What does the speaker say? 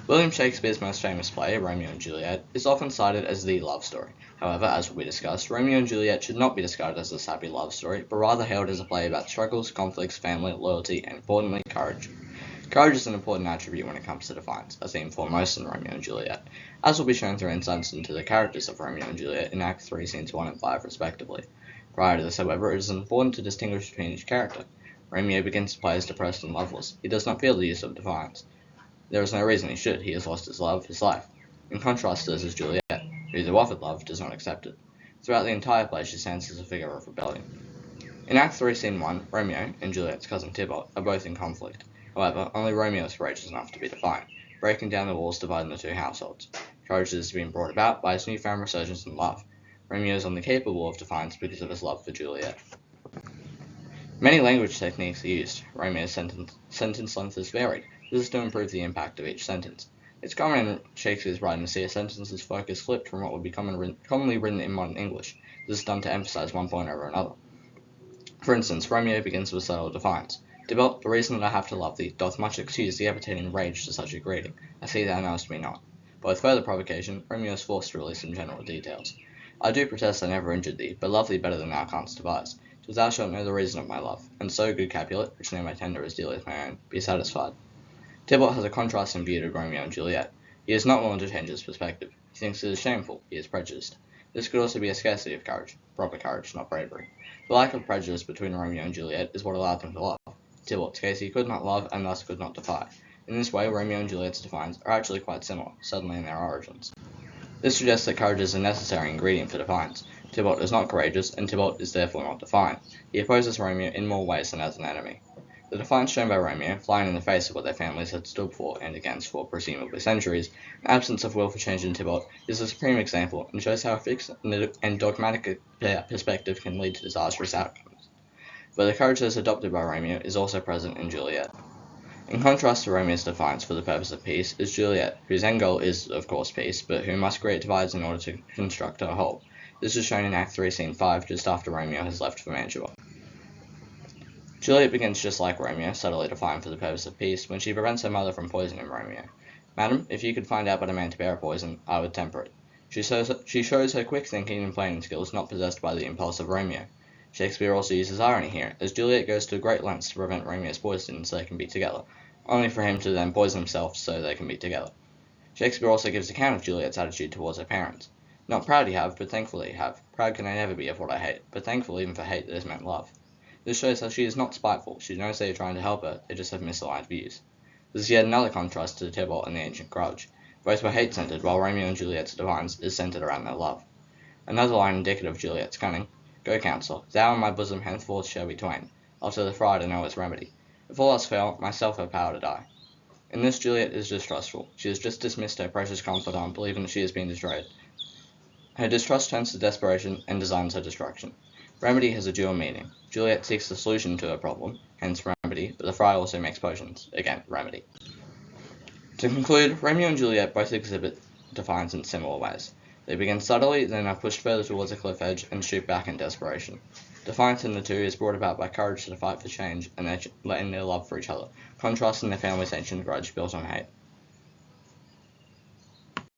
William Shakespeare's most famous play, Romeo and Juliet, is often cited as the love story. However, as will be discussed, Romeo and Juliet should not be discarded as a sappy love story, but rather hailed as a play about struggles, conflicts, family, loyalty, and importantly, courage. Courage is an important attribute when it comes to defiance, a theme foremost in Romeo and Juliet, as will be shown through insights into the characters of Romeo and Juliet in Act 3, Scenes 1 and 5 respectively. Prior to this, however, it is important to distinguish between each character. Romeo begins to play as depressed and loveless. He does not feel the use of defiance. There is no reason he should. He has lost his love, his life. In contrast to this is Juliet, who, though offered love, does not accept it. Throughout the entire play, she stands as a figure of rebellion. In Act 3, Scene 1, Romeo and Juliet's cousin Tybalt are both in conflict. However, only Romeo is courageous enough to be defiant, breaking down the walls dividing the two households. Courage is being brought about by his newfound resurgence in love. Romeo is only capable of defiance because of his love for Juliet. Many language techniques are used. Romeo's sentence length is varied. This is to improve the impact of each sentence. It's common in Shakespeare's writing to see a sentence's focus flipped from what would be commonly written in modern English. This is done to emphasize one point over another. For instance, Romeo begins with subtle defiance. Tybalt, the reason that I have to love thee, doth much excuse the appetite and rage to such a greeting. I see thou knowest me not. But with further provocation, Romeo is forced to release some general details. I do protest I never injured thee, but love thee better than thou canst devise. Till thou shalt know the reason of my love, and so, good Capulet, which name I tender as dearly as my own, be satisfied. Tybalt has a contrast in view to Romeo and Juliet. He is not willing to change his perspective. He thinks it is shameful. He is prejudiced. This could also be a scarcity of courage. Proper courage, not bravery. The lack of prejudice between Romeo and Juliet is what allowed them to love. In Tybalt's case, he could not love and thus could not defy. In this way, Romeo and Juliet's defiance are actually quite similar, certainly in their origins. This suggests that courage is a necessary ingredient for defiance. Tybalt is not courageous, and Tybalt is therefore not defiant. He opposes Romeo in more ways than as an enemy. The defiance shown by Romeo, flying in the face of what their families had stood for and against for presumably centuries, the absence of will for change in Tybalt, is a supreme example and shows how a fixed and dogmatic perspective can lead to disastrous outcomes. But the courage that is adopted by Romeo is also present in Juliet. In contrast to Romeo's defiance for the purpose of peace is Juliet, whose end goal is, of course, peace, but who must create divides in order to construct a whole. This is shown in Act 3, Scene 5, just after Romeo has left for Mantua. Juliet begins just like Romeo, subtly defiant for the purpose of peace, when she prevents her mother from poisoning Romeo. Madam, if you could find out but a man to bear a poison, I would temper it. She shows her quick thinking and planning skills not possessed by the impulse of Romeo. Shakespeare also uses irony here, as Juliet goes to great lengths to prevent Romeo's poison so they can be together, only for him to then poison himself so they can be together. Shakespeare also gives account of Juliet's attitude towards her parents. Not proud he have, but thankful he have. Proud can I never be of what I hate, but thankful even for hate that is meant love. This shows how she is not spiteful. She knows they are trying to help her, they just have misaligned views. This is yet another contrast to Tybalt and the ancient grudge. Both were hate-centered, while Romeo and Juliet's defiance is centered around their love. Another line indicative of Juliet's cunning. Go, counsellor, thou and my bosom henceforth shall be twain. After the friar to know its remedy. If all else fail, myself have power to die. In this, Juliet is distrustful. She has just dismissed her precious confidant, believing that she has been destroyed. Her distrust turns to desperation and designs her destruction. Remedy has a dual meaning. Juliet seeks the solution to her problem, hence remedy, but the friar also makes potions, again, remedy. To conclude, Romeo and Juliet both exhibit defiance in similar ways. They begin subtly, then are pushed further towards a cliff edge and shoot back in desperation. Defiance in the two is brought about by courage to fight for change and their love for each other, contrasting their family's ancient grudge built on hate.